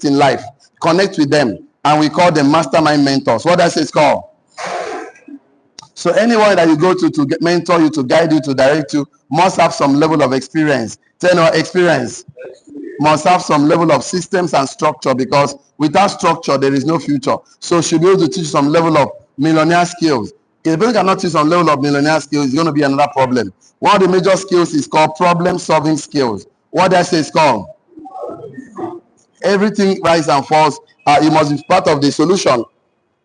in life. Connect with them, and we call them mastermind mentors. What does it called? So anyone that you go to get mentor you, to guide you, to direct you, must have some level of experience. Experience must have some level of systems and structure, because without structure there is no future. So should be able to teach some level of millionaire skills. If you cannot teach some level of millionaire skills, it's going to be another problem. One of the major skills is called problem solving skills. What does it called? Everything rise and falls. You must be part of the solution.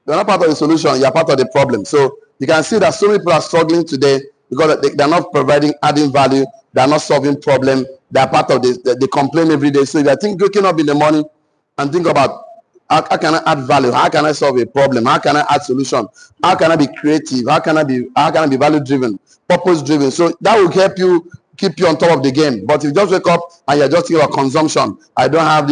You're not part of the solution, you're part of the problem. So you can see that so many people are struggling today because they're not providing adding value, they're not solving problem, they're part of this, they complain every day. So if I think waking up in the morning and think about how can I add value, how can I solve a problem, how can I add solution, how can I be creative, how can I be value driven, purpose driven. So that will help you keep you on top of the game. But if you just wake up and you're just thinking about consumption, I don't have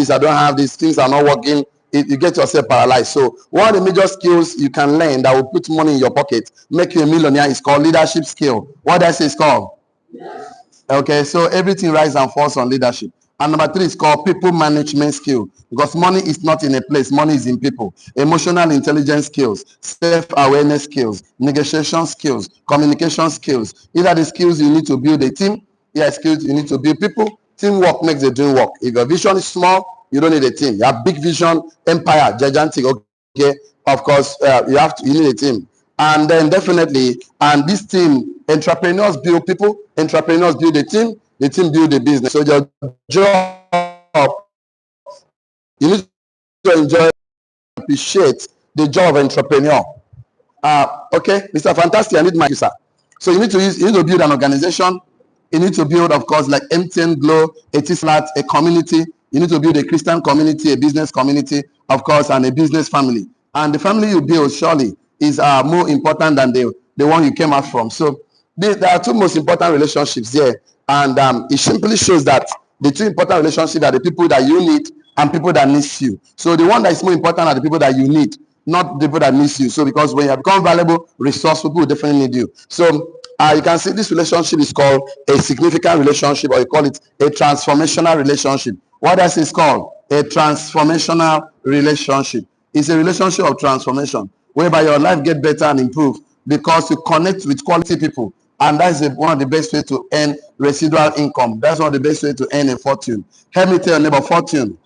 this, things are not working, you get yourself paralyzed. So one of the major skills you can learn that will put money in your pocket, make you a millionaire, is called leadership skill. What does it called? Okay, so everything rises and falls on leadership. And number 3 is called people management skill, because money is not in a place, money is in people. Emotional intelligence skills, self-awareness skills, negotiation skills, communication skills. These are the skills you need to build a team. Skills you need to build people. Teamwork makes the dream work. If your vision is small, you don't need a team. You have big vision, empire, gigantic. Okay, of course, you need a team. And then definitely, and this team, entrepreneurs build people, entrepreneurs build a team build a business. So your job, you need to enjoy, appreciate the job of entrepreneur. Okay, Mr. Fantastic, I need my sir. So you need to build an organization. You need to build, of course, like MTN, Glow, Etisalat, a community. You need to build a Christian community, a business community, of course, and a business family. And the family you build surely is more important than the one you came out from. So there are 2 most important relationships there. And it simply shows that the 2 important relationships are the people that you need and people that need you. So the one that is more important are the people that you need, not the people that need you. So because when you become valuable, resourceful, people will definitely need you. So you can see this relationship is called a significant relationship, or you call it a transformational relationship. What else is called? A transformational relationship. It's a relationship of transformation, whereby your life gets better and improve because you connect with quality people. And that's one of the best ways to earn residual income. That's one of the best ways to earn a fortune. Help me tell your neighbor, fortune.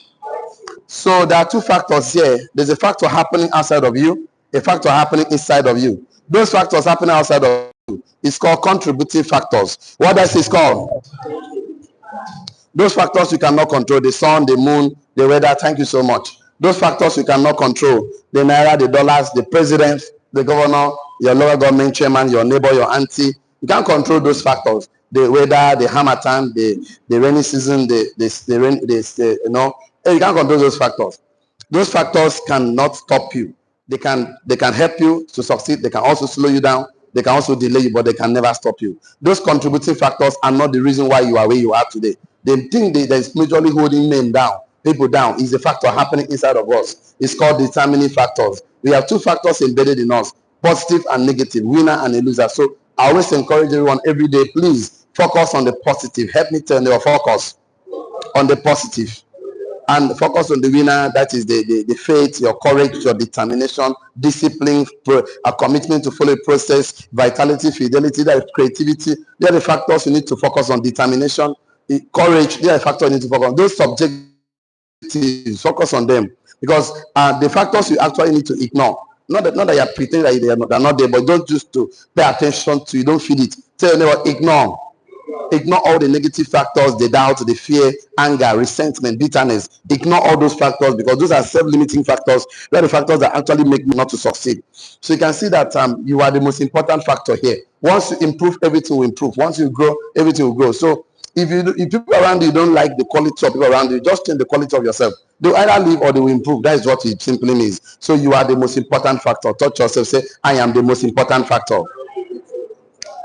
So there are 2 factors here. There's a factor happening outside of you, a factor happening inside of you. Those factors happening outside of you is called contributing factors. What else is called? Those factors you cannot control, the sun, the moon, the weather. Thank you so much. Those factors you cannot control, the naira, the dollars, the president, the governor, your local government chairman, your neighbor, your auntie. You can't control those factors. The weather, the harmattan, the rainy season, you can't control those factors. Those factors cannot stop you. They can help you to succeed. They can also slow you down. They can also delay you, but they can never stop you. Those contributing factors are not the reason why you are where you are today. The thing that is majorly holding men down, people down, is the factor happening inside of us. It's called determining factors. We have 2 factors embedded in us, positive and negative, winner and a loser. So I always encourage everyone every day, please focus on the positive. Help me tell you, focus on the positive. And focus on the winner, that is the faith, your courage, your determination, discipline, a commitment to follow a process, vitality, fidelity, that is creativity. They are the factors you need to focus on. Determination, courage, they are the factors you need to focus on. Those subjectives, focus on them. Because the factors you actually need to ignore. Not that you're pretending that they're not there, but don't just to pay attention to, you don't feed it. Tell them, ignore all the negative factors, the doubt, the fear, anger, resentment, bitterness. Ignore all those factors, because those are self-limiting factors. They are the factors that actually make you not to succeed. So you can see that you are the most important factor here. Once you improve, everything will improve. Once you grow, everything will grow. So if people around you don't like the quality of people around you, just change the quality of yourself. They'll either leave or they will improve. That is what it simply means. So you are the most important factor. Touch yourself, say, I am the most important factor.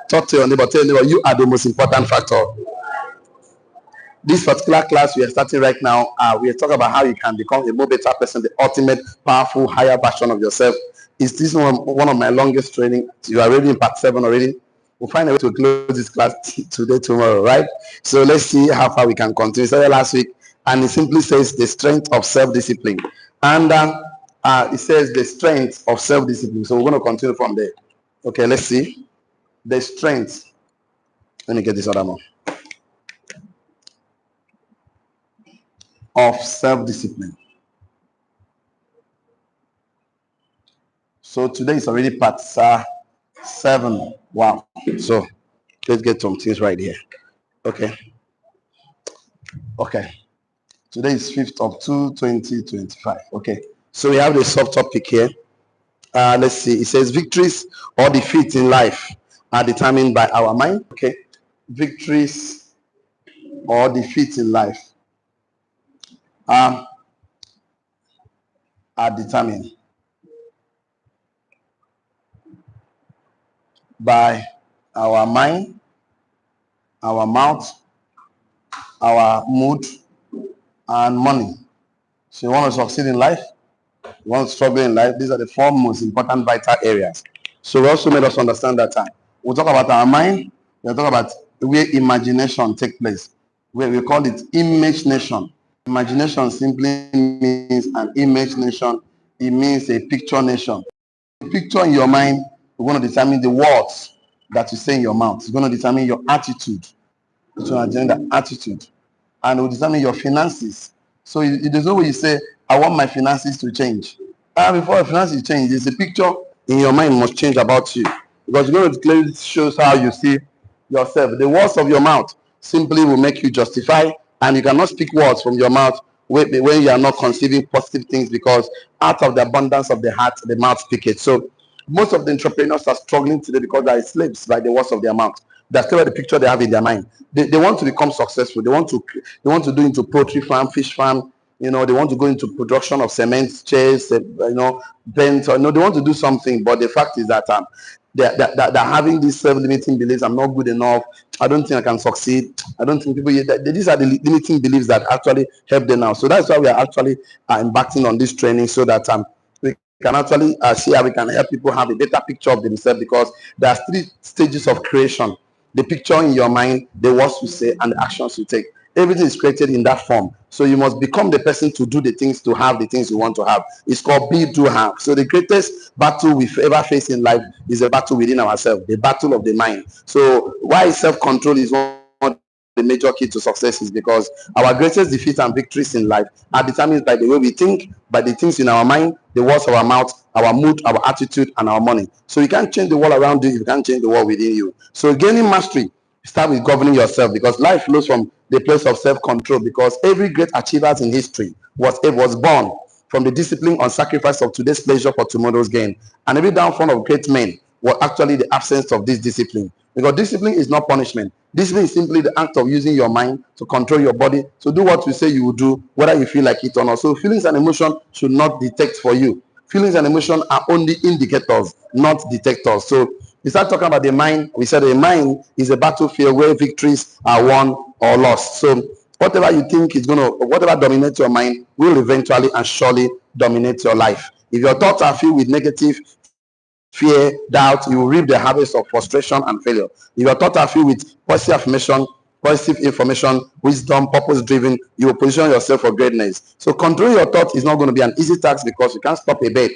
Talk to your neighbor, tell your neighbor, you are the most important factor. This particular class we are starting right now, we are talking about how you can become a more better person, the ultimate, powerful, higher version of yourself. Is this one of my longest training? You are already in part 7 already. We'll find a way to close this class today, tomorrow, right? So let's see how far we can continue. So last week, and it simply says the strength of self-discipline. And it says the strength of self-discipline. So we're going to continue from there. Okay, let's see. The strength. Let me get this other one. Of self-discipline. So today is already part 7. Wow. So let's get some things right here. Okay. Okay. Today is 5th of 2, 2025. Okay. So we have the subtopic here. Let's see. It says victories or defeats in life are determined by our mind. Okay. Victories or defeats in life are determined by our mind, our mouth, our mood, and money. So you want to succeed in life, you want to struggle in life, these are the 4 most important vital areas. So we also made us understand that we'll talk about our mind, we'll talk about where imagination take place, where we call it image nation. Imagination simply means an image nation. It means a picture nation. The picture in your mind is going to determine the words that you say in your mouth. It's going to determine your attitude. It's your agenda, attitude. And it will determine your finances. So there's no way you say, I want my finances to change. Before your finances change, there's a picture in your mind must change about you. Because you're going to clearly shows how you see yourself. The words of your mouth simply will make you justify, and you cannot speak words from your mouth when you are not conceiving positive things, because out of the abundance of the heart, the mouth speaketh. So most of the entrepreneurs are struggling today because they are slaves by the words of their mouth. That's still the picture they have in their mind. They want to become successful. They want to do into poultry farm, fish farm. They want to go into production of cement, chairs, bent. They want to do something. But the fact is that they're having these self-limiting beliefs. I'm not good enough. I don't think I can succeed. I don't think people. These are the limiting beliefs that actually help them now. So that's why we are actually embarking on this training, so that we can actually see how we can help people have a better picture of themselves, because there are 3 stages of creation: the picture in your mind, the words you say, and the actions you take. Everything is created in that form. So you must become the person to do the things, to have the things you want to have. It's called be, do, have. So the greatest battle we've ever faced in life is a battle within ourselves, the battle of the mind. So why self-control is one of the major key to success, is because our greatest defeats and victories in life are determined by the way we think, by the things in our mind, the words of our mouth, our mood, our attitude, and our money. So you can't change the world around you if you can't change the world within you. So gaining mastery, start with governing yourself, because life flows from the place of self-control. Because every great achiever in history was born from the discipline and sacrifice of today's pleasure for tomorrow's gain. And every downfall of great men was actually the absence of this discipline. Because discipline is not punishment. Discipline is simply the act of using your mind to control your body, to do what you say you will do, whether you feel like it or not. So feelings and emotion should not detect for you. Feelings and emotion are only indicators, not detectors. So we start talking about the mind. We said the mind is a battlefield where victories are won or lost. So whatever you think is whatever dominates your mind will eventually and surely dominate your life. If your thoughts are filled with negative, fear, doubt, you will reap the harvest of frustration and failure. If your thoughts are filled with positive affirmation, positive information, wisdom, purpose driven, you will position yourself for greatness. So controlling your thoughts is not going to be an easy task, because you can't stop a bird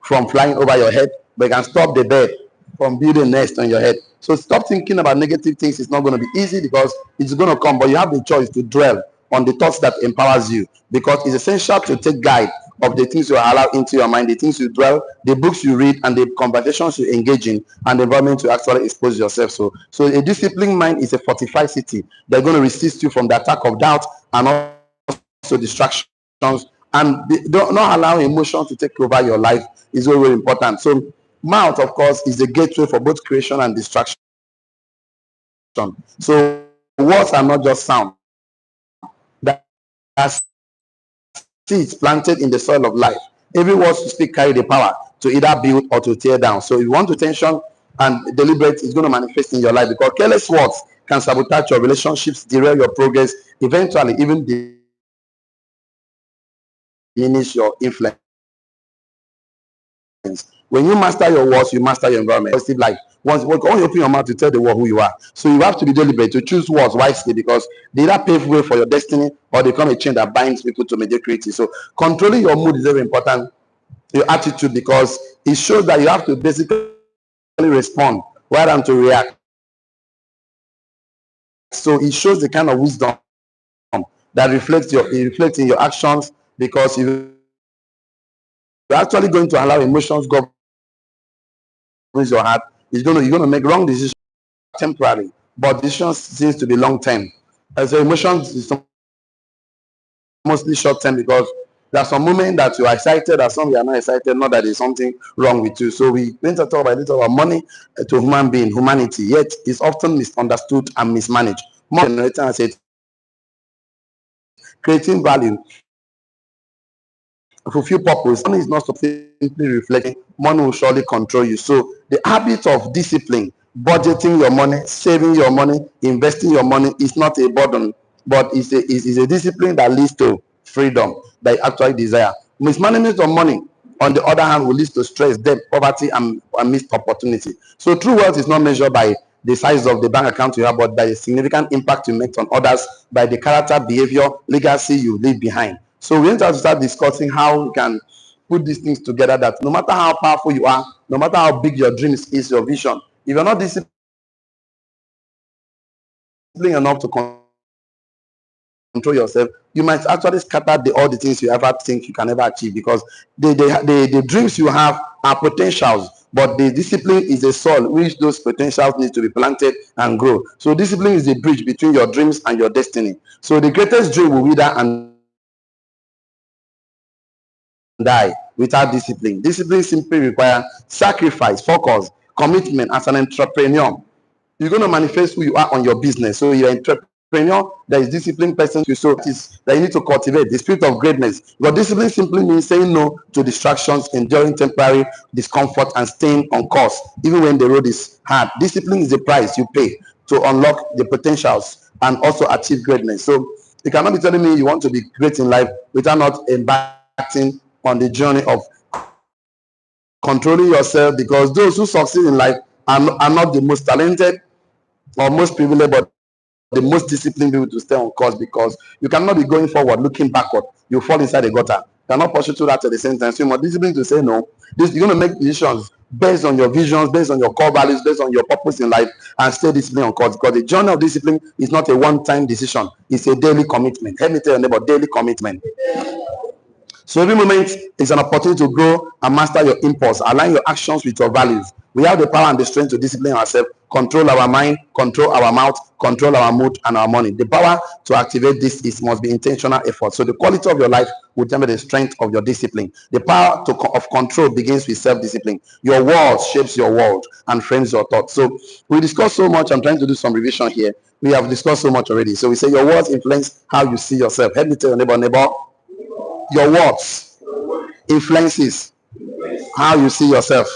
from flying over your head, but you can stop the bird from building a nest on your head. So stop thinking about negative things. It's not going to be easy, because it's going to come, but you have the choice to dwell on the thoughts that empowers you, because it's essential to take guide of the things you allow into your mind, the things you dwell, the books you read, and the conversations you engage in, and the environment you actually expose yourself. So a disciplined mind is a fortified city. They're going to resist you from the attack of doubt and also distractions, and don't not allow emotions to take over your life is very, very important. So mouth, of course, is the gateway for both creation and distraction. So words are not just sound. They are seeds planted in the soil of life. Every word you speak carry the power to either build or to tear down. So if you want to tension and deliberate, it's going to manifest in your life, because careless words can sabotage your relationships, derail your progress, eventually even diminish your influence. When you master your words, you master your environment. Positive life. Once you open your mouth to tell the world who you are. So you have to be deliberate to choose words wisely, because they either pave way for your destiny or they become a chain that binds people to mediocrity. So controlling your mood is very important, your attitude, because it shows that you have to basically respond rather than to react. So it shows the kind of wisdom that reflects in your actions, because you're actually going to allow emotions govern your heart. You're going to make wrong decisions temporarily, but decisions seems to be long term. And so emotions is mostly short term, because there's some moment that you are excited, there's some you are not excited, not that there's something wrong with you. So we need to talk about a little about money to human being, humanity, yet it's often misunderstood and mismanaged. More generating, I said, creating value, fulfill purpose. Money is not simply reflecting. Money will surely control you. So the habit of discipline, budgeting your money, saving your money, investing your money is not a burden, but is a discipline that leads to freedom that you actually desire. Mismanagement of money, on the other hand, will lead to stress, debt, poverty, and missed opportunity. So true wealth is not measured by the size of the bank account you have, but by the significant impact you make on others, by the character, behavior, legacy you leave behind. So we need to start discussing how we can put these things together, that no matter how powerful you are, no matter how big your dreams is, your vision, if you're not disciplined enough to control yourself, you might actually scatter all the things you ever think you can ever achieve, because the dreams you have are potentials, but the discipline is a soil which those potentials need to be planted and grow. So discipline is the bridge between your dreams and your destiny. So the greatest dream will wither and die without discipline. Discipline simply requires sacrifice, focus, commitment. As an entrepreneur, you're going to manifest who you are on your business. So you're an entrepreneur that is disciplined person. So it is that you need to cultivate the spirit of greatness. But discipline simply means saying no to distractions, enduring temporary discomfort, and staying on course even when the road is hard. Discipline is the price you pay to unlock the potentials and also achieve greatness. So you cannot be telling me you want to be great in life without not embarking on the journey of controlling yourself, because those who succeed in life are not the most talented or most privileged, but the most disciplined people to stay on course, because you cannot be going forward looking backward. You fall inside the gutter. You cannot pursue through that at the same time. So you must discipline to say no. You're going to make decisions based on your visions, based on your core values, based on your purpose in life, and stay disciplined on course, because the journey of discipline is not a one-time decision. It's a daily commitment. Let me tell you about daily commitment. So every moment is an opportunity to grow and master your impulse, align your actions with your values. We have the power and the strength to discipline ourselves, control our mind, control our mouth, control our mood and our money. The power to activate this must be intentional effort. So the quality of your life will determine the strength of your discipline. The power of control begins with self-discipline. Your words shapes your world and frames your thoughts. So we discussed so much. I'm trying to do some revision here. We have discussed so much already. So we say your words influence how you see yourself. Help me tell your neighbor, your words influences how you see yourself.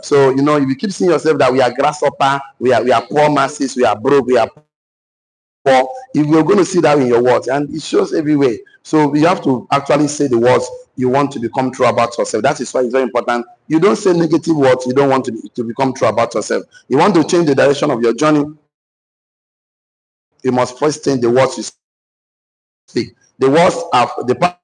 So if you keep seeing yourself that we are grasshopper, we are poor masses, we are broke, we are poor, if you're going to see that in your words, and it shows everywhere. So you have to actually say the words you want to become true about yourself. That is why it's very important. You don't say negative words you don't want to become true about yourself. You want to change the direction of your journey, you must first change the words you speak. The words are the power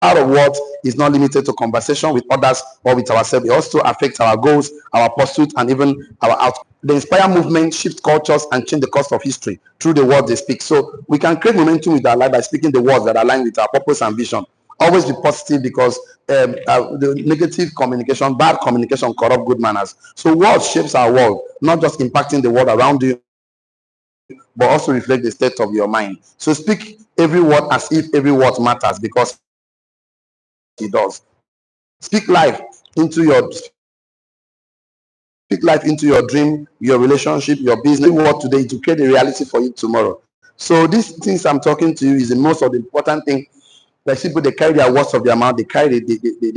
of words is not limited to conversation with others or with ourselves. It also affects our goals, our pursuit, and even our outcome. They inspire movement, shift cultures, and change the course of history through the words they speak. So we can create momentum with our life by speaking the words that align with our purpose and vision. Always be positive, because the negative communication, bad communication corrupt good manners. So words shapes our world, not just impacting the world around you, but also reflect the state of your mind. So speak every word as if every word matters, because it does. Speak life into your dream, your relationship, your business. What today to create a reality for you tomorrow. So these things I'm talking to you is the most of the important thing. Like people, they carry their words of their mouth, they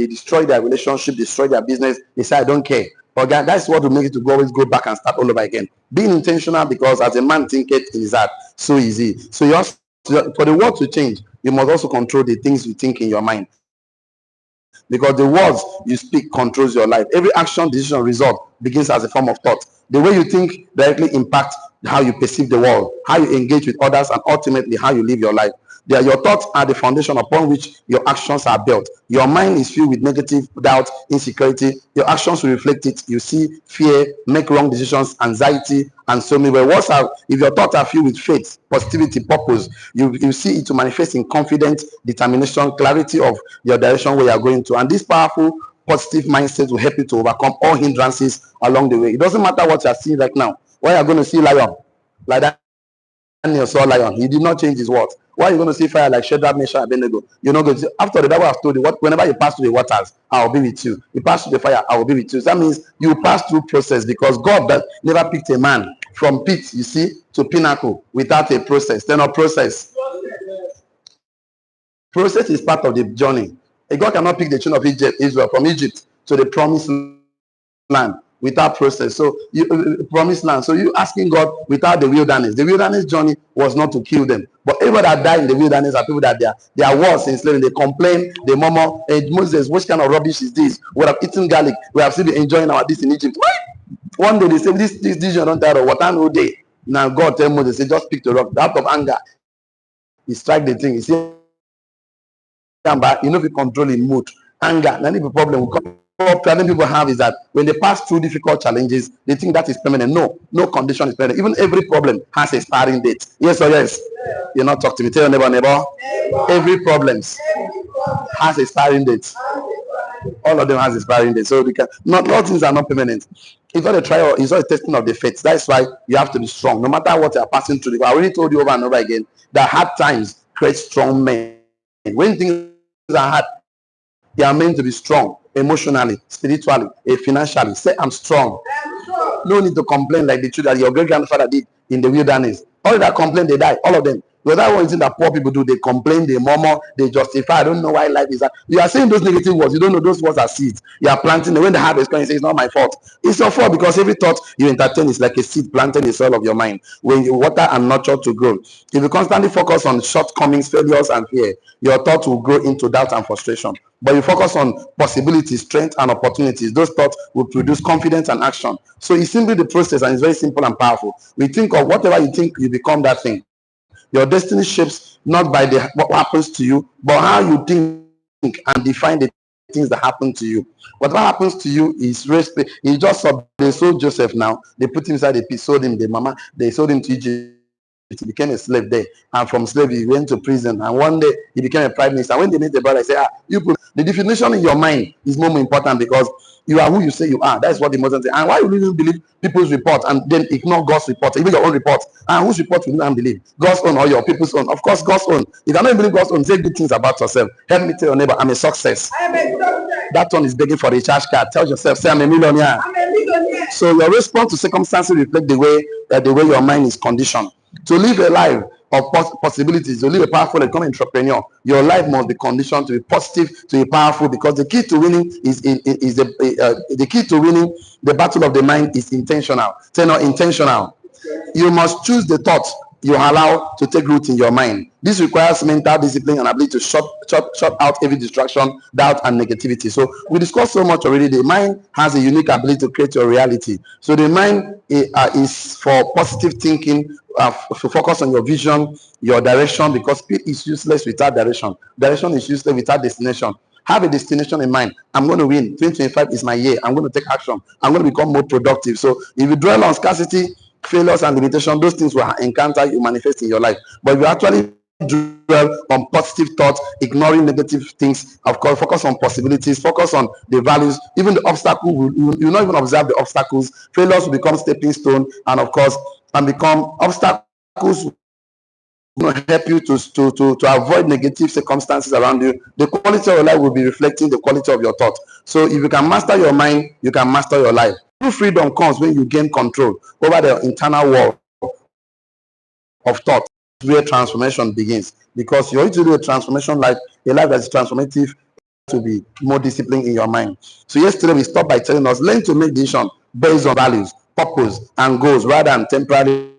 destroy their relationship, destroy their business. They say, I don't care. But that's what will make it to always go back and start all over again. Being intentional, because as a man thinketh in his heart, so easy. So you also, for the world to change, you must also control the things you think in your mind. because the words you speak controls your life. Every action, decision, result begins as a form of thought. The way you think directly impacts how you perceive the world, how you engage with others, and ultimately how you live your life. Your thoughts are the foundation upon which your actions are built. Your mind is filled with negative doubt, insecurity. Your actions will reflect it. You see fear, make wrong decisions, anxiety, and so many. But if your thoughts are filled with faith, positivity, purpose, you see it to manifest in confidence, determination, clarity of your direction where you are going to. And this powerful positive mindset will help you to overcome all hindrances along the way. It doesn't matter what you are seeing right now. Why you are going to see lion like that? Daniel saw lion. He did not change his words. Why are you going to see fire like Shadrach, Meshach, and Abednego? You're not going to see. After the devil has told you, whenever you pass through the waters, I will be with you. You pass through the fire, I will be with you. So that means you pass through process, because God that never picked a man from pit, you see, to pinnacle without a process. Then a process. Process is part of the journey. A God cannot pick the children of Israel from Egypt to the promised land without process. So you promised land. So you asking God without the wilderness. The wilderness journey was not to kill them. But everybody that died in the wilderness are people that their words in slavery. They complain, they murmur, hey, Moses, what kind of rubbish is this? We have eaten garlic. We have still been enjoying our this in Egypt. Why? One day they say this vision don't die of water no day. Now God tell Moses, say, just speak to rock. Out of anger, he strike the thing. He say, back, you know, if you control in mood, anger, then the problem will come. Problem people have is that when they pass through difficult challenges, they think that is permanent. No condition is permanent. Even every problem has a expiring date. Yes or yes? You're not talking to me. Tell your neighbor. Every problem has a expiring date. All of them has expiring date. So not all things are not permanent. It's not a trial, it's not a testing of the faith. That's why you have to be strong. No matter what you are passing through. I already told you over and over again that hard times create strong men. When things are hard, they are meant to be strong emotionally, spiritually, financially. Say, I'm strong. No need to complain like the children your great grandfather did in the wilderness. All that complain, they die. All of them. The other one thing that poor people do, they complain, they murmur, they justify. I don't know why life is that. You are saying those negative words. You don't know those words are seeds. You are planting. When the harvest comes, you say it's not my fault. It's your fault, because every thought you entertain is like a seed planted in the soil of your mind. When you water and nurture to grow. If you constantly focus on shortcomings, failures, and fear, your thoughts will grow into doubt and frustration. But you focus on possibilities, strength, and opportunities. Those thoughts will produce confidence and action. So it's simply the process, and it's very simple and powerful. We think of whatever you think, you become that thing. Your destiny shapes not by what happens to you, but how you think and define the things that happen to you. Whatever happens to you is respect. He just they sold Joseph now. They put him inside the pit, sold him. They sold him to Egypt. He became a slave there, and from slave he went to prison, and one day he became a prime minister. When they meet the brother, I say, you put the definition in your mind is more important, because you are who you say you are. That's what the Muslims say. And why you really believe people's report and then ignore God's report, even your own report? And whose report will you not believe? God's own or your people's own? Of course, God's own. If you cannot believe God's own, say good things about yourself. Help me tell your neighbor, I'm a success. That one is begging for a charge card. Tell yourself, say, I'm a millionaire. So your response to circumstances reflect the way your mind is conditioned. To live a life of possibilities, to live a powerful and become an entrepreneur, your life must be conditioned to be positive, to be powerful, because the key to winning is the key to winning the battle of the mind is intentional. Say no, intentional. You must choose the thoughts you allow to take root in your mind. This requires mental discipline and ability to shut out every distraction, doubt, and negativity. So we discussed so much already. The mind has a unique ability to create your reality. So the mind is for positive thinking, to focus on your vision, your direction, because speed is useless without direction. Direction is useless without destination. Have a destination in mind. I'm going to win. 2025 is my year. I'm going to take action. I'm going to become more productive. So if you dwell on scarcity, failures, and limitation, those things will encounter you manifest in your life. But if you actually dwell on positive thoughts, ignoring negative things, of course, focus on possibilities, focus on the values, even the obstacles, you not even observe the obstacles. Failures will become stepping stone, and of course, and become obstacles will help you to avoid negative circumstances around you. The quality of your life will be reflecting the quality of your thought. So if you can master your mind, you can master your life. True freedom comes when you gain control over the internal world of thought, where transformation begins. Because you're going to do a transformation life, a life that is transformative, to be more disciplined in your mind. So yesterday we stopped by telling us, learn to make decisions based on values, purpose, and goals rather than temporary.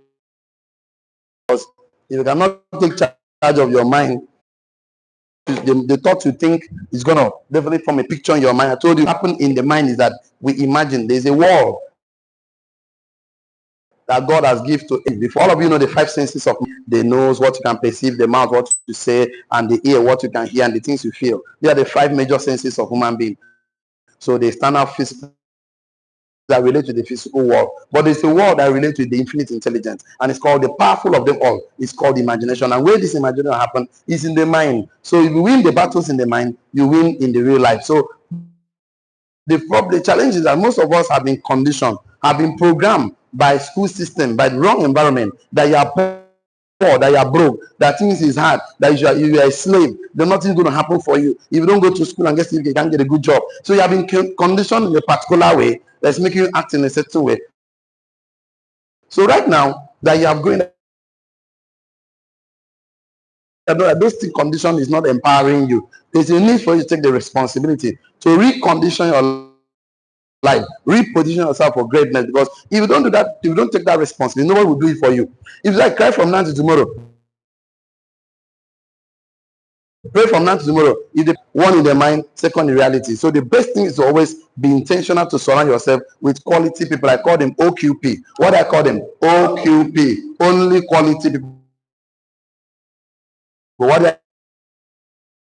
Because if you cannot take charge of your mind, the thought you think is gonna definitely form a picture in your mind. I told you, what happen in the mind is that we imagine. There's a wall that God has given to it. Before all of you know the five senses of the nose, what you can perceive, the mouth, what you say, and the ear, what you can hear, and the things you feel. They are the five major senses of human being. So they stand out physical that relate to the physical world, but it's a world that relates to the infinite intelligence, and it's called the powerful of them all. It's called imagination, and where this imagination happens is in the mind. So if you win the battles in the mind, you win in the real life. So the challenge is that most of us have been conditioned, have been programmed by school system, by the wrong environment, that you are poor, that you are broke, that things is hard, that you are a slave, that nothing's going to happen for you. If you don't go to school and get you can't get a good job. So you have been conditioned in a particular way that's making you act in a certain way. So right now that you have grown, those condition is not empowering you. There's a need for you to take the responsibility to recondition your life, reposition yourself for greatness. Because if you don't do that, if you don't take that responsibility, nobody will do it for you. If you like cry from now to tomorrow, pray from now to tomorrow. If the one in the mind, second in reality. So the best thing is to always be intentional to surround yourself with quality people. I call them OQP. What I call them? OQP. Only quality people. But what did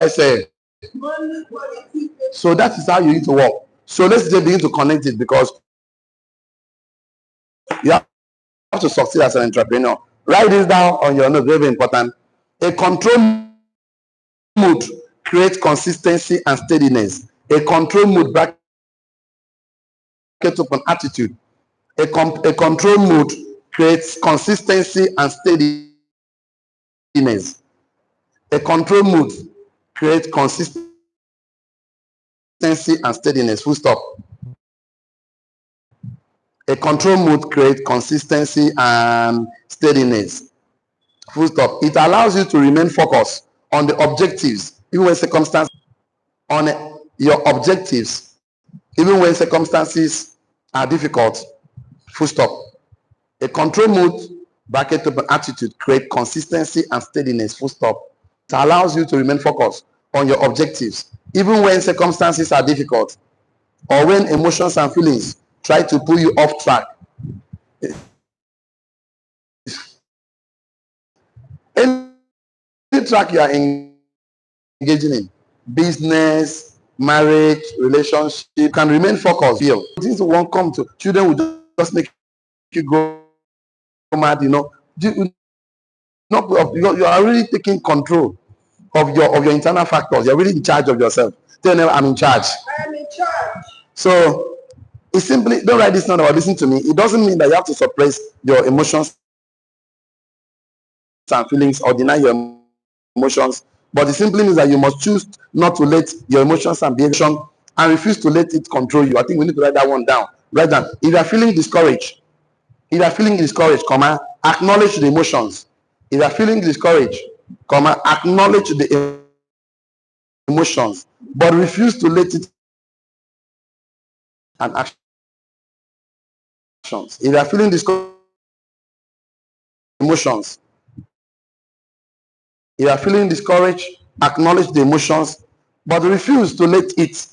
I say? So that is how you need to work. So let's just begin to connect it, because you have to succeed as an entrepreneur. Write this down on your note, very important. A control mood creates consistency and steadiness. A control mood bracket up an attitude. A control mood creates consistency and steadiness. A control mood creates consistency and steadiness. Full stop. A control mood creates consistency and steadiness. Full stop. It allows you to remain focused on the objectives, even when circumstances, on your objectives, even when circumstances are difficult. Full stop. A control mood, bracket up an attitude, create consistency and steadiness. Full stop. It allows you to remain focused on your objectives, even when circumstances are difficult, or when emotions and feelings try to pull you off track. Any track you are engaging in, business, marriage, relationship, can remain focused. Things won't come to children will just make you go mad. You are really taking control of your internal factors. You're really in charge of yourself. Tell them I'm in charge. I am in charge. So it's simply, don't write this down or listen to me. It doesn't mean that you have to suppress your emotions and feelings or deny your emotions, but it simply means that you must choose not to let your emotions and behavior and refuse to let it control you. I think we need to write that one down. Write down. If you are feeling discouraged, acknowledge the emotions. If you are feeling discouraged, acknowledge the emotions, but refuse to let it and actions. If you are feeling discouraged, emotions. If you are feeling discouraged, acknowledge the emotions, but refuse to let it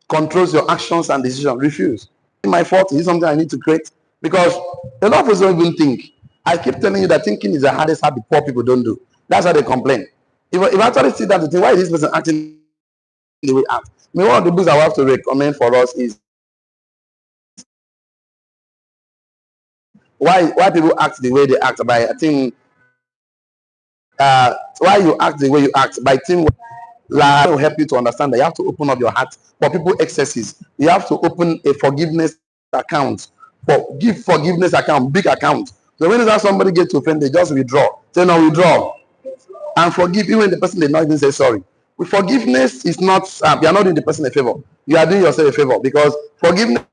control your actions and decisions. Refuse. My fault is something I need to create, because a lot of us don't even think. I keep telling you that thinking is the hardest habit poor people don't do. That's how they complain. If I actually see that, why is this person acting the way act? I mean, one of the books I have to recommend for us is why people act the way they act. By I think why you act the way you act by Tim will help you to understand that you have to open up your heart for people excesses. You have to open a forgiveness account, give forgiveness account, big account. So when somebody gets offended, they just withdraw. Say no, withdraw and forgive, even when the person did not even say sorry. With forgiveness is not you are not doing the person a favor. You are doing yourself a favor, because forgiveness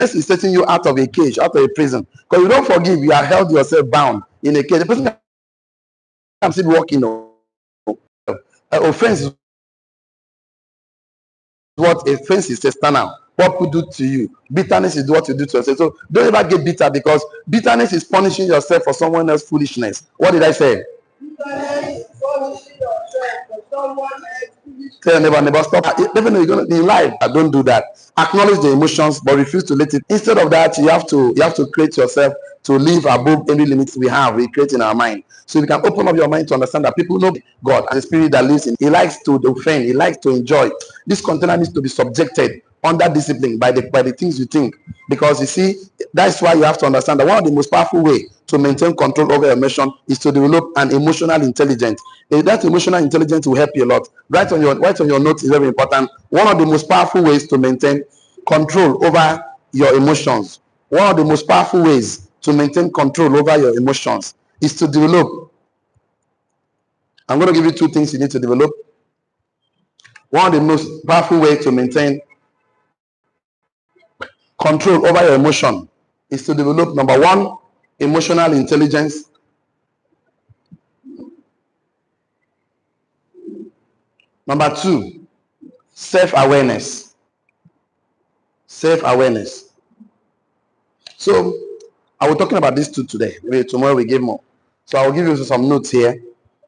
is setting you out of a cage, out of a prison. Because you don't forgive, you are held yourself bound in a cage. The person can still walking. Offense is what offense is external, what people do to you. Bitterness is what you do to yourself. So don't ever get bitter, because bitterness is punishing yourself for someone else's foolishness. What did I say? Bitterness is punishing yourself for someone else's foolishness. Tell your neighbor, stop. Even though you're gonna in life, don't do that. Acknowledge the emotions, but refuse to let it. Instead of that, you have to create yourself to live above any limits we create in our mind. So you can open up your mind to understand that people know God and the spirit that lives in. He likes to offend, he likes to enjoy. This container needs to be subjected under discipline by the things you think. Because you see, that's why you have to understand that one of the most powerful way to maintain control over your emotion is to develop an emotional intelligence. That emotional intelligence will help you a lot. Write on your notes is very important. One of the most powerful ways to maintain control over your emotions. One of the most powerful ways to maintain control over your emotions is to develop. I'm going to give you two things you need to develop. One of the most powerful ways to maintain control over your emotion is to develop, number one, emotional intelligence. Number two, self-awareness. Self-awareness. So I was talking about these two today. Maybe tomorrow we give more. So I will give you some notes here.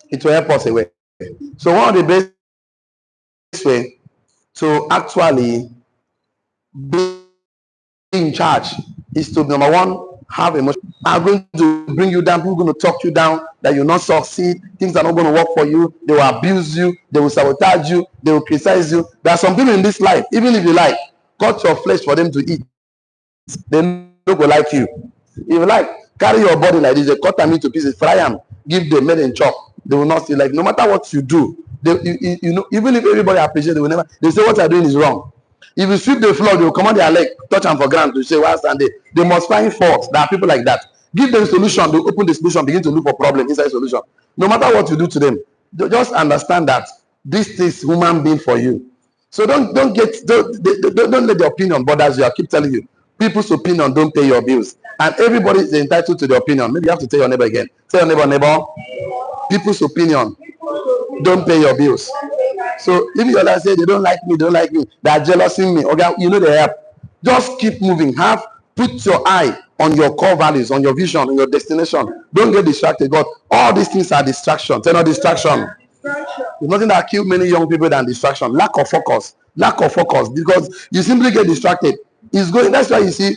It will help us away. So one of the best way to actually be in charge is to, number one, have emotion. Are going to bring you down. People are going to talk you down, that you'll not succeed. Things are not going to work for you. They will abuse you. They will sabotage you. They will criticize you. There are some people in this life, even if you like, cut your flesh for them to eat. They no go like you. If you like, carry your body like this, they cut them into pieces, fry them, give them, make them chop. They will not see. Like, no matter what you do, you know, even if everybody appreciates, they will never. They say what you're doing is wrong. If you sweep the floor, they will come on their leg, touch them for ground to say why stand there. They must find fault. There are people like that. Give them solution. They open the solution, begin to look for problem inside solution. No matter what you do to them, just understand that this is human being for you. So don't let the opinion bother you. I keep telling you, people's opinion don't pay your bills, and everybody is entitled to the opinion. Maybe you have to tell your neighbor again. Tell your neighbor, people's opinion don't pay your bills. So if you like say they don't like me, they are jealousing me. Okay, you know they help. Just keep moving. Put your eye on your core values, on your vision, on your destination. Don't get distracted. God, all these things are distractions. They're not distraction. There's nothing that kills many young people than distraction. Lack of focus. Because you simply get distracted. It's going. That's why you see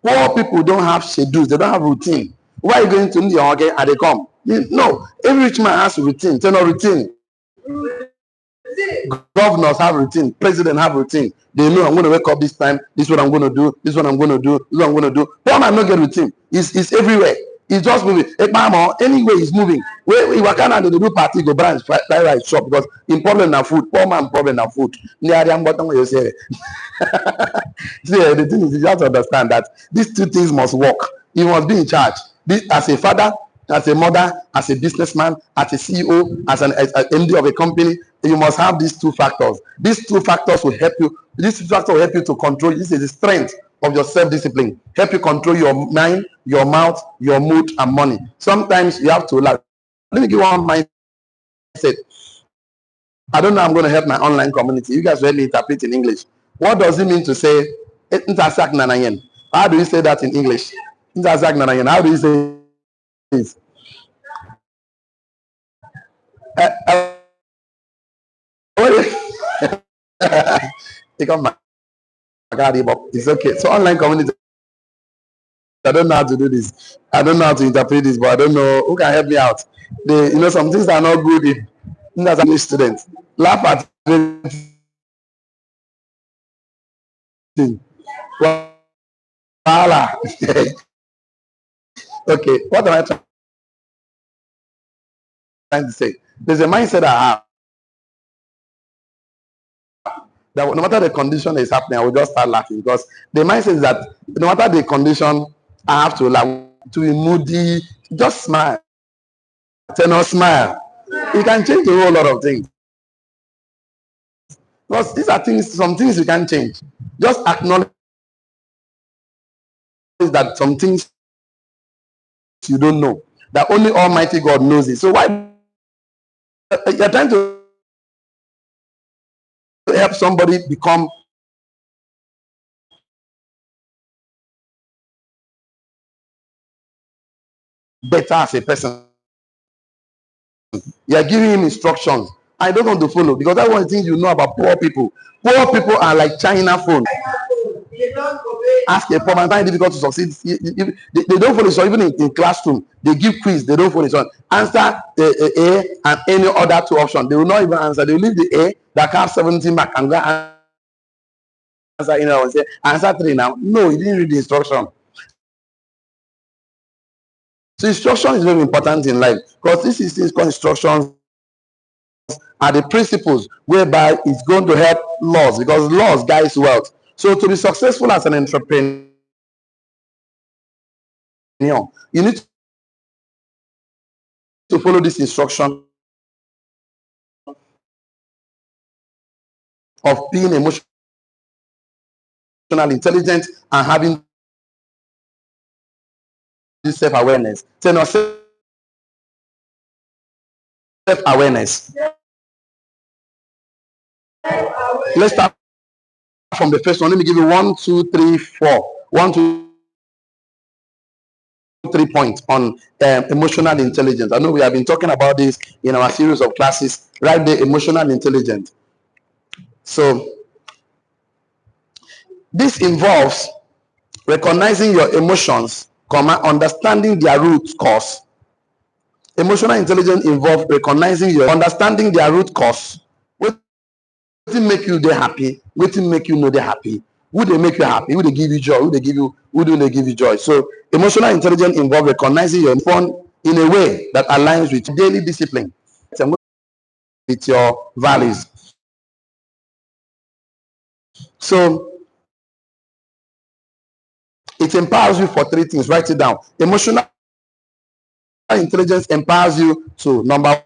poor people don't have schedules. They don't have routine. Why are you going to India again and they come? No, every rich man has a routine. Tell no routine. Governors have routine. President have routine. They know I'm going to wake up this time. This is what I'm going to do. This is what I'm going to do. This is what I'm going to do. Poor man not get routine. It's everywhere. It's just moving. Anyway, he's moving. Where we work and they do party, go branch, fly right shop because in problem na food. Poor man problem na food. See, the thing is, you have to understand that these two things must work. You must be in charge. This, as a father, as a mother, as a businessman, as a CEO, as an MD of a company, you must have these two factors. These two factors will help you. These two factors will help you to control. This is the strength of your self-discipline. Help you control your mind, your mouth, your mood, and money. Sometimes you have to laugh. Let me give one mindset. I don't know. I'm going to help my online community. You guys let me interpret in English. What does it mean to say "Intasak nanayen"? How do you say that in English? "Intasak nanayen." How do you say this? It's okay. So online community, I don't know how to do this. I don't know how to interpret this, but I don't know who can help me out. Some things are not good as a student. Laugh at everything. Voila. Okay, what am I trying to say? There's a mindset I have that no matter the condition that is happening, I will just start laughing because the mindset is that no matter the condition, I have to laugh, to be moody, just smile. Tell no smile. You can change a whole lot of things. Because these are things, some things you can change. Just acknowledge that some things you don't know, that only Almighty God knows it. So why you're trying to help somebody become better as a person. You are giving him instructions. I don't want to follow because that's one thing you know about poor people. Poor people are like China phone. Ask a poor man, find it difficult to succeed. They don't follow it. Even in classroom, they give quiz. They don't follow it. Answer A and any other two options. They will not even answer. They will leave the A that have 17 mark and go answer. And say answer 3 now. No, you didn't read the instruction. So instruction is very important in life because this is things called instructions are the principles whereby it's going to help laws because laws guides wealth. So to be successful as an entrepreneur, you need to follow this instruction of being emotional intelligent and having this self-awareness. Self-awareness. Let's start from the first one. Let me give you 1, 2, 3, 4. 1, 2, 3 points on emotional intelligence. I know we have been talking about this in our series of classes, right? The emotional intelligence. So this involves recognizing your emotions, understanding their root cause. Emotional intelligence involves recognizing your understanding their root cause. What make you they happy? What make you know they happy? Who they make you happy? Who they give you joy? Who do they give you joy? So emotional intelligence involves recognizing your phone in a way that aligns with daily discipline, with your values. So it empowers you for 3 things. Write it down. Emotional intelligence empowers you to number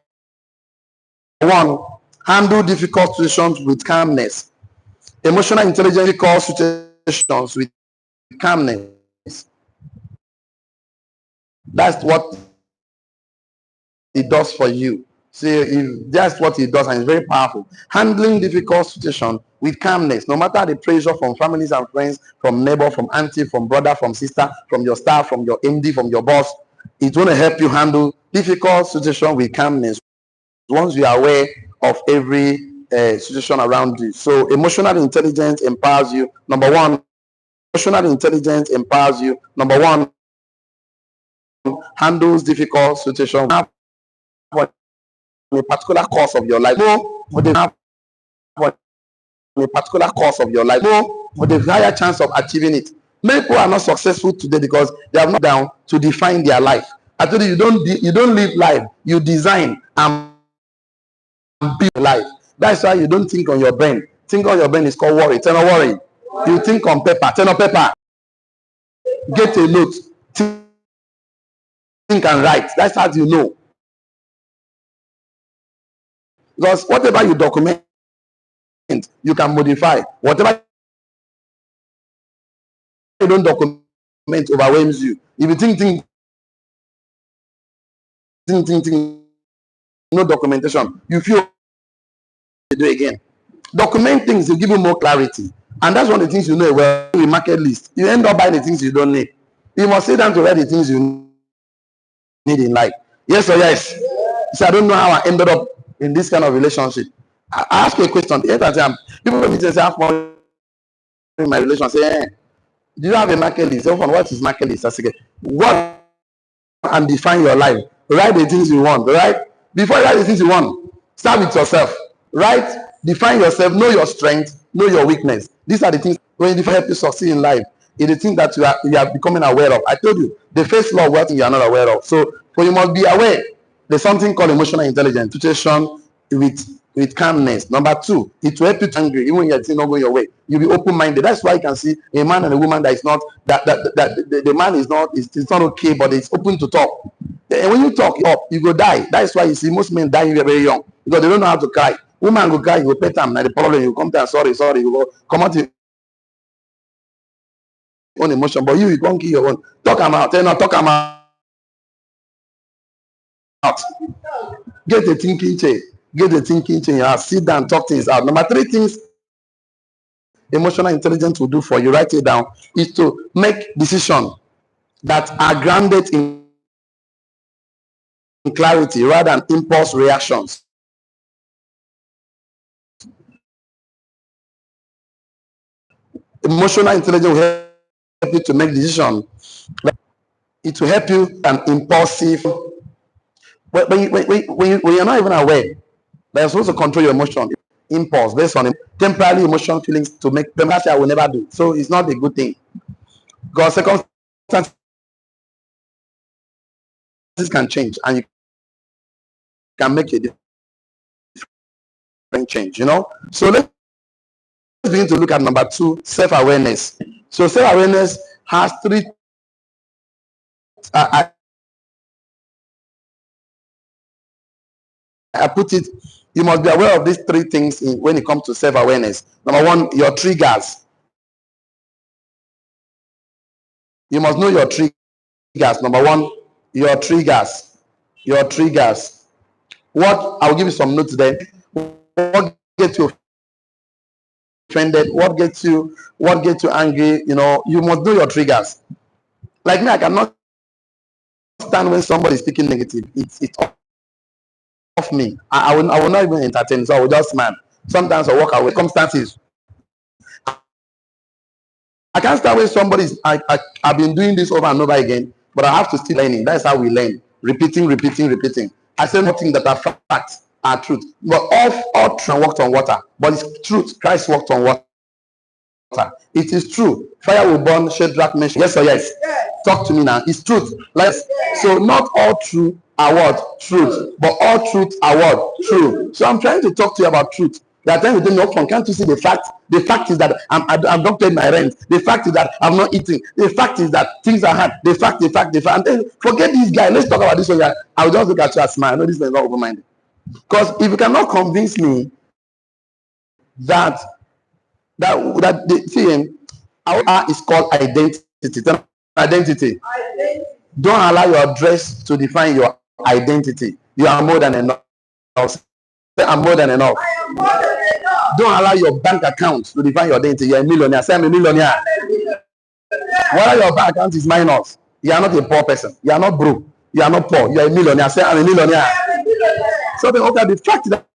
1, handle difficult situations with calmness. Emotional intelligence calls situations with calmness. That's what it does for you. See, if that's what it does, and it's very powerful. Handling difficult situations with calmness, no matter the pressure from families and friends, from neighbor, from auntie, from brother, from sister, from your staff, from your MD, from your boss, it's going to help you handle difficult situations with calmness once you are aware of every situation around you. So emotional intelligence empowers you. Number 1, emotional intelligence empowers you. Number 1, handles difficult situations a particular course of your life. No, for the a particular course of your life. No, for the higher chance of achieving it. Many people are not successful today because they have not down to define their life. I told you, you don't live life. You design and build life. That's why you don't think on your brain. Think on your brain is called worry. Tell no worry. You think on paper. Tell no paper. Get a note. Think and write. That's how you know. Because whatever you document, you can modify. Whatever you don't document overwhelms you. If you think, no documentation, you feel you do again. Document things to give you more clarity. And that's one of the things you know well in market list. You end up buying the things you don't need. You must sit down to write the things you need in life. Yes or yes? So I don't know how I ended up in this kind of relationship. I ask you a question. Every time people will say, I have money in my relationship. Say, do you have a market list? Often, what is market list? I say, what and define your life. Write the things you want, right? Before you write the things you want, start with yourself, right? Define yourself, know your strength, know your weakness. These are the things when you help you succeed in life. It's the thing that you are becoming aware of. I told you, the first law of wealth you are not aware of. So you must be aware. There's something called emotional intelligence, situation with calmness. Number 2, it will help you to angry even when you're not going your way. You'll be open-minded. That's why you can see a man and a woman that is not that the man is not it's not okay, but it's open to talk. And when you talk up, you go die. That's why you see most men die very young because they don't know how to cry. Woman go cry, you go pet them. Now the problem, you come there, sorry, you go come out your own emotion, but you can't kill your own. Talk them out. Tell not talk them out. Get a thinking chair. Get a thinking chair. Sit down, talk things out. Number 3 things emotional intelligence will do for you, write it down, is to make decisions that are grounded in clarity rather than impulse reactions. Emotional intelligence will help you to make decisions. It will help you an impulsive. When you're not even aware, you're supposed to control your emotion, impulse based on temporary emotional feelings to make them. I will never do. So it's not a good thing. Because circumstances can change, and you can make a different change. So let's begin to look at number 2, self-awareness. So self-awareness has 3. I put it. You must be aware of these 3 things when it comes to self-awareness. Number 1, your triggers. You must know your triggers. Number 1, your triggers. Your triggers. What? I'll give you some notes there. What gets you offended? What gets you angry? You must know your triggers. Like me, I cannot stand when somebody is speaking negative. It's off me. I will not even entertain. So I will just smile. Sometimes I walk away. Circumstances. I can't stand when somebody's. I've been doing this over and over again, but I have to still learning. That's how we learn. Repeating. I say nothing that are facts are truth. But all truth walked on water. But it's truth. Christ walked on water. It is true. Fire will burn. Shadrach, Meshach. Yes or yes? Talk to me now. It's truth. So not all truth are what? Truth. But all truth are what? True. So I'm trying to talk to you about truth. There are times you don't know, can't you see the fact? The fact is that I've not paid my rent. The fact is that I'm not eating. The fact is that things are hard. The fact. And then forget this guy. Let's talk about this one. I'll just look at you and smile. I know this is not open-minded. Because if you cannot convince me that the thing is called identity. Don't allow your dress to define your identity. You are more than enough. I'm more than enough. Don't allow your bank account to define your identity. You're a millionaire. Say I'm a millionaire. Whether your bank account is minus, you are not a poor person. You are not broke. You are not poor. You are a millionaire. Say I'm a millionaire. So the fact that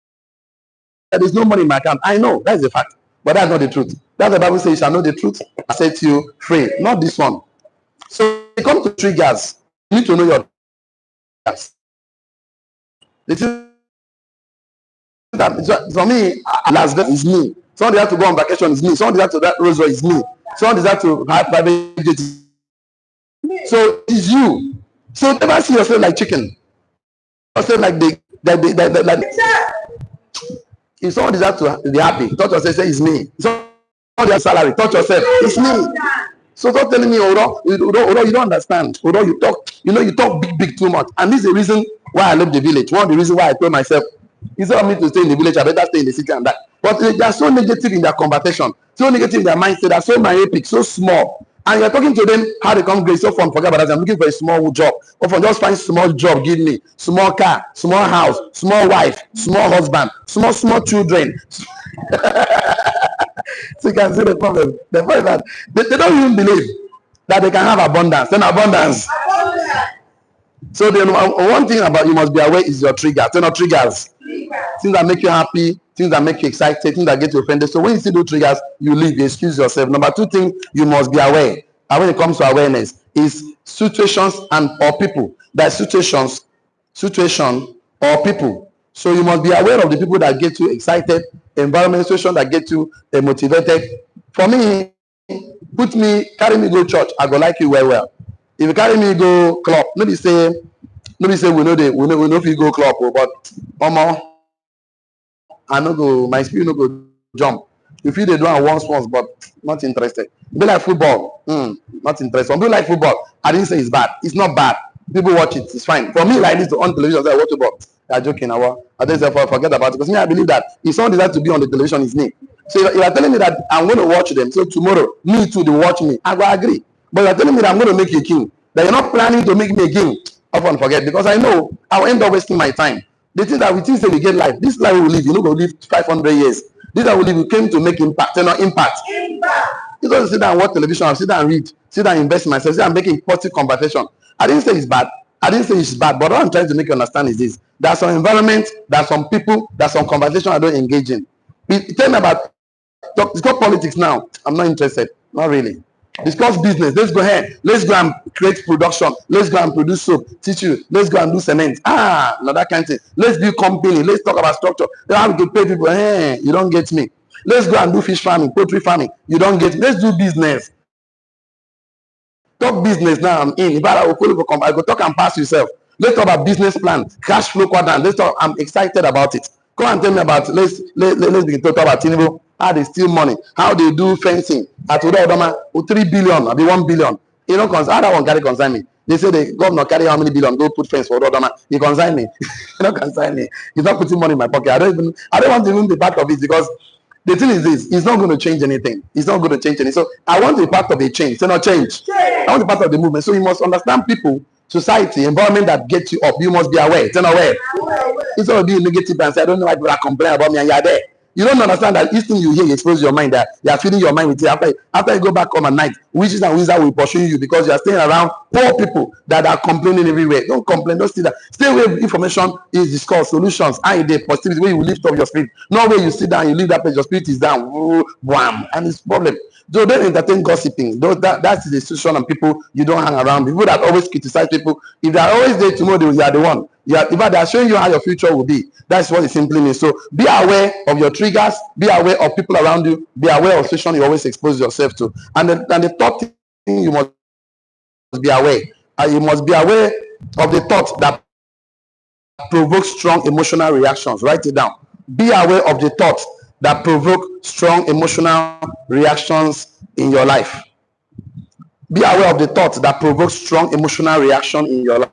there is no money in my account, I know that's the fact, but that's not the truth. That's the Bible says you shall know the truth. I set you free. Not this one. So when it comes to triggers, you need to know your triggers. That for me, Las Vegas is me. Somebody has to go on vacation is me. Somebody has to that rosary is me. Somebody has to have private jet. So it's you. So never see yourself like chicken. Yourself like if somebody has to be happy, touch yourself, say it's me. Somebody has salary, touch yourself, it's me. So don't tell me, Odo, you don't understand. Odo, you talk big too much. And this is the reason why I love the village. One of the reasons why I told myself, instead of me to stay in the village, I better stay in the city and that. But they are so negative in their conversation, so negative in their mindset, they're so myopic, so small. And you're talking to them how they come great, so fun, forget about that. I'm looking for a small job. Or for just find small job, give me small car, small house, small wife, small husband, small children. So you can see the problem. The point that they don't even believe that they can have abundance. Then abundance. So the one thing about you must be aware is your triggers. They're not triggers. Things that make you happy, things that make you excited, things that get you offended. So when you see those triggers, you leave, you excuse yourself. Number 2 thing you must be aware. And when it comes to awareness, is situations and or people. That situation or people. So you must be aware of the people that get you excited, environment situation that get you motivated. For me, carry me go church, I go like you well. If you carry me go club, nobody say we know if you go club, but I no go, my spirit no go jump. You feel they do it once, but not interested. Be like football, not interested. Some people like football. I didn't say it's bad. It's not bad. People watch it. It's fine. For me, like this on television, I watch football. They're joking. I just forget about it. Because me, I believe that if someone decides to be on the television, it's me. So if you're telling me that I'm going to watch them, so tomorrow, me too, they watch me, I will agree. But you're telling me that I'm going to make you a king, that you're not planning to make me a king, often forget, because I know I'll end up wasting my time. The thing that we think say we get life, this life we will live, you know, we'll live 500 years. This life we live, we came to make impact, not impact. You don't sit down and watch television, sit down and read, sit down and invest in myself, sit down and make a positive conversation. I didn't say it's bad. I didn't say it's bad, but what I'm trying to make you understand is this. There's some environment, there's some people, there's some conversation I don't engage in. Tell me about discuss politics now. I'm not interested. Not really. Discuss business. Let's go ahead. Let's go and create production. Let's go and produce soap, tissue. Let's go and do cement. No, that kind of thing. Let's build company. Let's talk about structure. Then have to pay people. Hey, you don't get me. Let's go and do fish farming, poultry farming. You don't get me. Let's do business. Talk business now. I'm in. If I will call you for I go talk and pass yourself. Let's talk about business plan, cash flow quadrant. Let's talk. I'm excited about it. Come and tell me about. Let's begin to talk about Tinubu. How they steal money. How they do fencing. At Odama, 3 billion, maybe 1 billion. You know, how that one carry concern me. They say the governor carry how many billion go put fence for Odama. He consign me. He don't consign me. He's not putting money in my pocket. I don't want to even be part of it because the thing is this, it's not going to change anything. It's not going to change anything. So I want to be part of a change. So not change. I want to be part of the movement. So you must understand people, society, environment that gets you up. You must be aware. It's not aware. Instead of being negative and say, I don't know why people are complaining about me and you're there. You don't understand that each thing you hear, you expose your mind, that you are feeding your mind with it. After you go back home at night, witches and wizards will pursue you because you are staying around poor people that are complaining everywhere. Don't complain, don't see that. Stay away with information is discussed, solutions, idea, positivity, where you lift up your spirit. Not where you sit down, you leave that place, your spirit is down, wham, and it's problem. So don't entertain gossiping. That's the situation and people you don't hang around. People that always criticize people, if they are always there tomorrow, you are the one. In fact, they are showing you how your future will be. That's what it simply means. So be aware of your triggers, be aware of people around you, be aware of situation you always expose yourself to. And the third thing you must be aware. You must be aware of the thoughts that provoke strong emotional reactions. Write it down. Be aware of the thoughts that provoke strong emotional reactions in your life. Be aware of the thoughts that provoke strong emotional reaction in your life.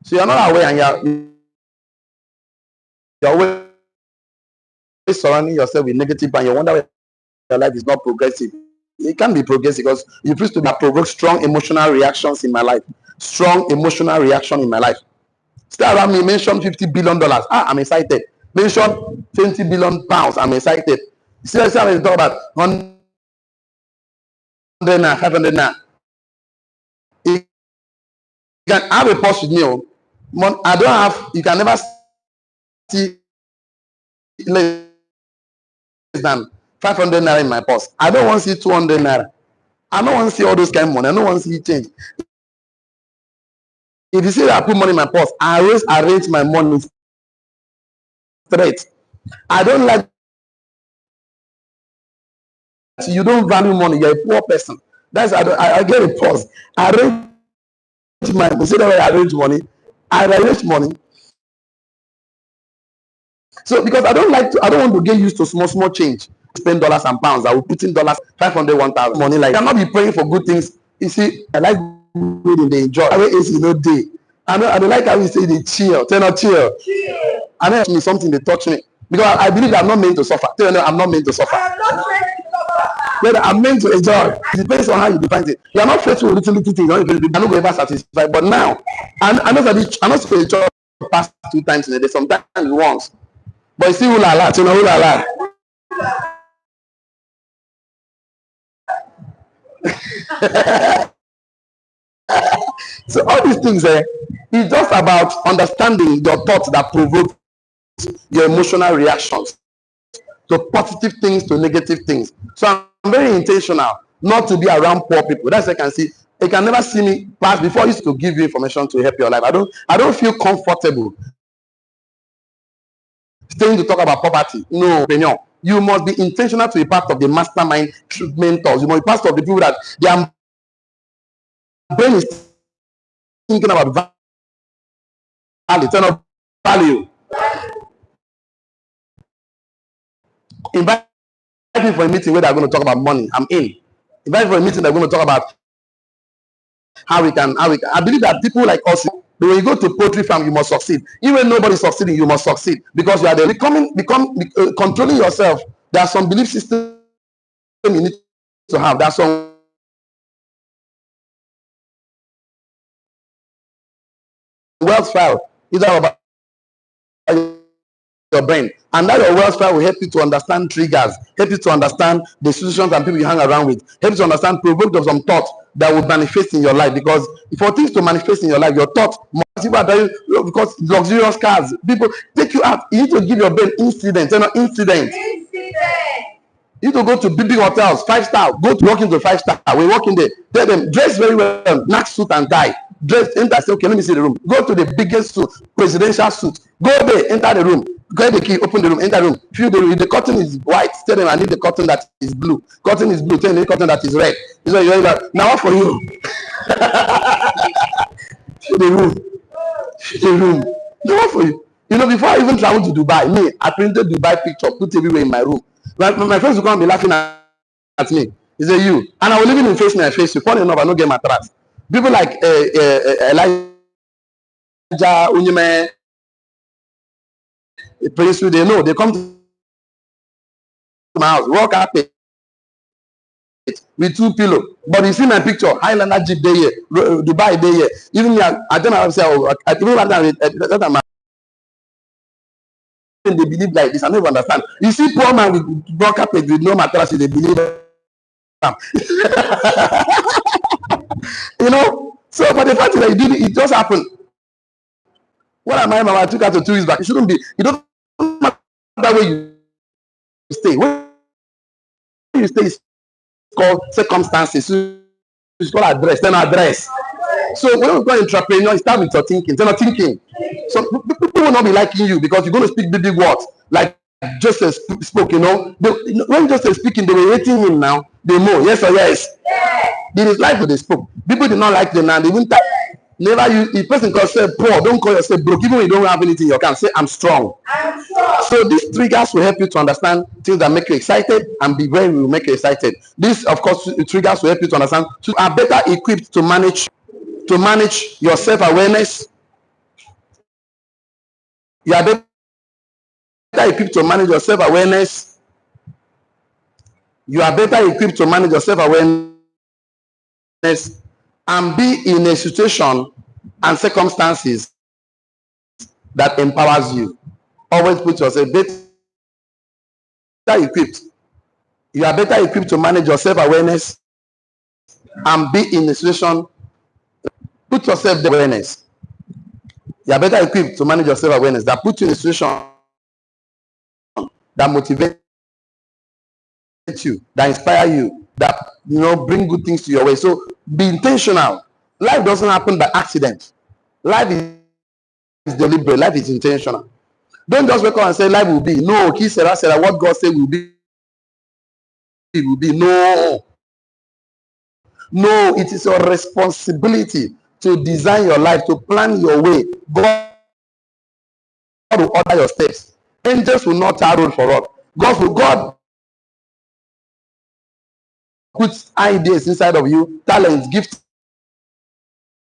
So you're not aware and you're always surrounding yourself with negative and you wonder why your life is not progressive. It can be progressive because you used to provoke strong emotional reactions in my life. Strong emotional reaction in my life. Stay around me, mention $50 billion. I'm excited. Mention 20 billion pounds. I'm excited. See, I'm talking about 100 now, 500 now. You can have a pause with me. I don't have, you can never see less than 500 naira in my purse. I don't want to see 200 naira. I don't want to see all those kind of money. I don't want to see change. If you see that I put money in my purse, I always arrange my money straight. I don't like you don't value money. You're a poor person. That's I get a pause. I arrange my see that way I arrange money. I arrange money. So because I don't want to get used to small change. Spend dollars and pounds. I will put in dollars 500, 1,000 money. Like I cannot be praying for good things. You see, I like good they enjoy. I mean, it's no day. I don't like how you say they chill. Tell not chill. I know me something they touch me because I believe that I'm not meant to suffer. Tell you, I'm not meant to suffer. I'm meant to enjoy. It depends on how you define it. You are not faithful with little things. I'm not going ever satisfied. But now, I know that I'm not supposed to pass 2 times in a day. Sometimes once. But you see, you know, So all these things, it's just about understanding your thoughts that provoke your emotional reactions to positive things to negative things. So I'm very intentional not to be around poor people. That's what I can see. They can never see me pass before I used to give you information to help your life. I don't feel comfortable staying to talk about poverty. No opinion. You must be intentional to be part of the mastermind mentors. You must be part of the people that their brain is thinking about value, turn of value. Invite me for a meeting where they're going to talk about money. I'm in. Invite me for a meeting they're going to talk about how we can. I believe that people like us, when you go to poultry farm, you must succeed. Even nobody succeeding, you must succeed because you are there. Controlling yourself. There are some belief systems you need to have. There are some wealth file. Either about your brain. And that your wealth will help you to understand triggers, help you to understand the situations and people you hang around with, help you to understand provoked of some thoughts that will manifest in your life. Because for things to manifest in your life, your thoughts people are telling you, because luxurious cars, people take you out. You need to give your brain incident, incident. You need to go to big hotels, 5-star. Go to walk into 5-star. We walk in there. Tell them dress very well, black suit and tie. Dress. Enter. Say, okay, let me see the room. Go to the biggest suit, presidential suit. Go there. Enter the room. Get the key. Open the room. Enter the room. Feel the room. If the curtain is white, tell them I need the curtain that is blue. Curtain is blue. Tell them the curtain that is red. So you're like, now what for you? Feel the room. Feel the room. Now what for you? You know, before I even travel to Dubai, I printed Dubai picture, put everywhere in my room. My friends will come and be laughing at me. He say, you. And I will even face my face. Funny enough, I don't get my trust. People like Elijah, Unyeme, Prince, they know. They come to my house, walk up with 2 pillows. But you see my picture, Highlander Jeep day here, Dubai day here. Even me, I don't know how I even that they believe like this. I never understand. You see poor man with broad carpet with no mattress, they believe you know. So but the fact that you did it, it just happened. What am I, Mama? I took her to 2 weeks back. It shouldn't be. You don't matter where you stay. Where you stay is called circumstances. It's called address. Then address. So when we go entrepreneur, start with your thinking. They're not thinking. So people will not be liking you because you're going to speak big words like Joseph spoke. You know, when Joseph speaking, they were hating him now. They know yes or yes. It is life what they spoke. People did not like them now. They wouldn't. Never you. The person called yourself poor. Don't call yourself broke. Even when you don't have anything, you can say I'm strong. I'm strong. So these triggers will help you to understand things that make you excited and be where will make you excited. This, of course, triggers will help you to understand. So you are better equipped to manage your self-awareness. You are better equipped to manage your self-awareness. You are better equipped to manage your self-awareness and be in a situation and circumstances that empowers you. Always put yourself better equipped. You are better equipped to manage your self-awareness and be in a situation. Put yourself the awareness. You are better equipped to manage your self-awareness that put you in a situation that motivates you, that inspire you, that bring good things to your way. So be intentional. Life doesn't happen by accident. Life is deliberate. Life is intentional. Don't just wake up and say life will be. No, Ki Sarah said what God said will be. It will be. No, it is your responsibility to design your life, to plan your way. God will order your steps. Angels will not tar road for us. God puts ideas inside of you, talents, gifts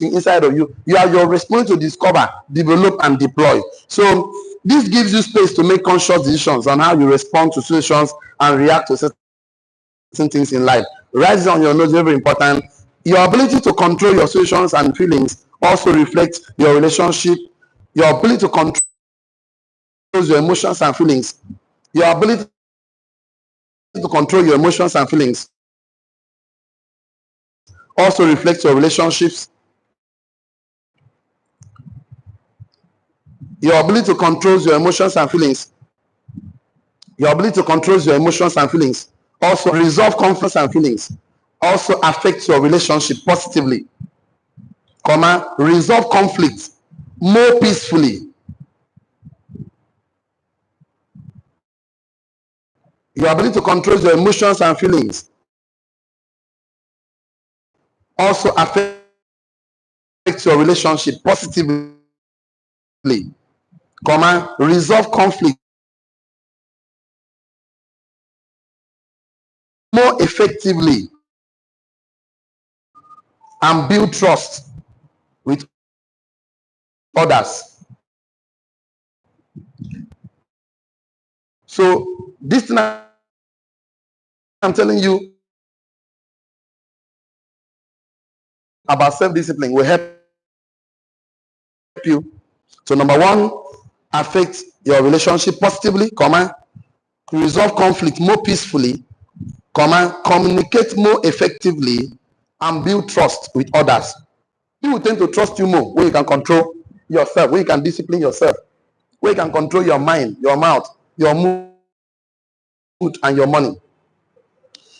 inside of you. You are your responsibility to discover, develop, and deploy. So this gives you space to make conscious decisions on how you respond to situations and react to certain things in life. Write on your notes, very important. Your ability to control your situations and feelings also reflects your relationship. Your ability to control your emotions and feelings. Your ability to control your emotions and feelings also reflects your relationships. Your ability to control your emotions and feelings. Your ability to control your emotions and feelings also resolve conflicts and feelings. Also affects your relationship positively. Resolve conflict more peacefully. Your ability to control your emotions and feelings also affects your relationship positively. Resolve conflict more effectively and build trust with others. So this thing I'm telling you about self-discipline will help you to, number one, affect your relationship positively, resolve conflict more peacefully, communicate more effectively, and build trust with others. People tend to trust you more when you can control yourself, when you can discipline yourself, when you can control your mind, your mouth, your mood, and your money.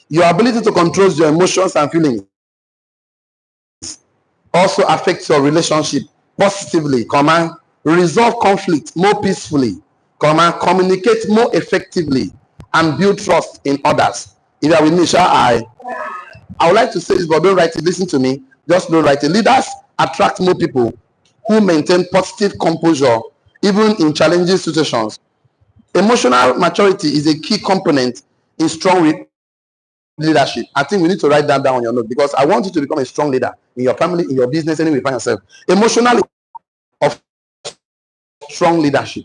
Your ability to control your emotions and feelings also affects your relationship positively, resolve conflict more peacefully, communicate more effectively, and build trust in others. If you are with me, I would like to say this, but don't write it. Listen to me. Just don't write it. Leaders attract more people who maintain positive composure even in challenging situations. Emotional maturity is a key component in strong leadership. I think we need to write that down on your note because I want you to become a strong leader in your family, in your business, anywhere you find yourself. Emotionally of strong leadership.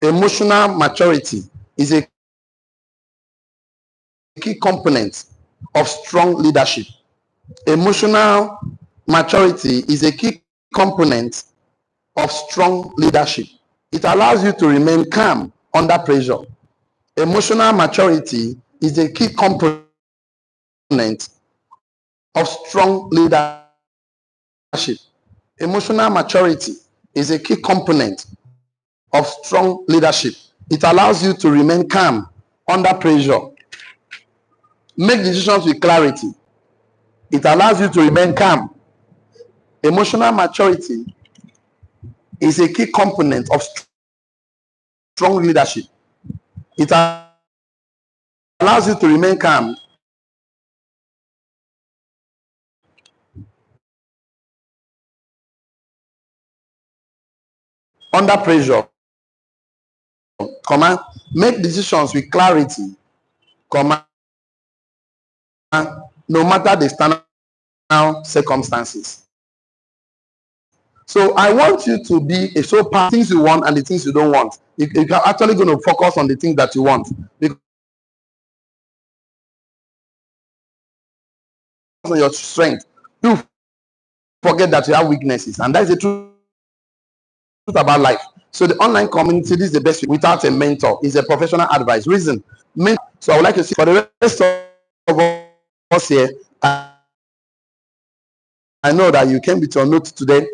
Emotional maturity is a key component of strong leadership. Emotional maturity is a key component of strong leadership. It allows you to remain calm under pressure. Emotional maturity is a key component of strong leadership. Emotional maturity is a key component of strong leadership. It allows you to remain calm under pressure. Make decisions with clarity. It allows you to remain calm. Emotional maturity is a key component of strong leadership. It allows you to remain calm under pressure. Make decisions with clarity. No matter the external circumstances. So I want you to be a so things you want and the things you don't want. You're actually going to focus on the things that you want because of your strength. You forget that you have weaknesses, and that's the truth about life. So the online community, this is the best without a mentor. Is a professional advice. Reason. So I would like to see for the rest of us here. I know that you came with your notes today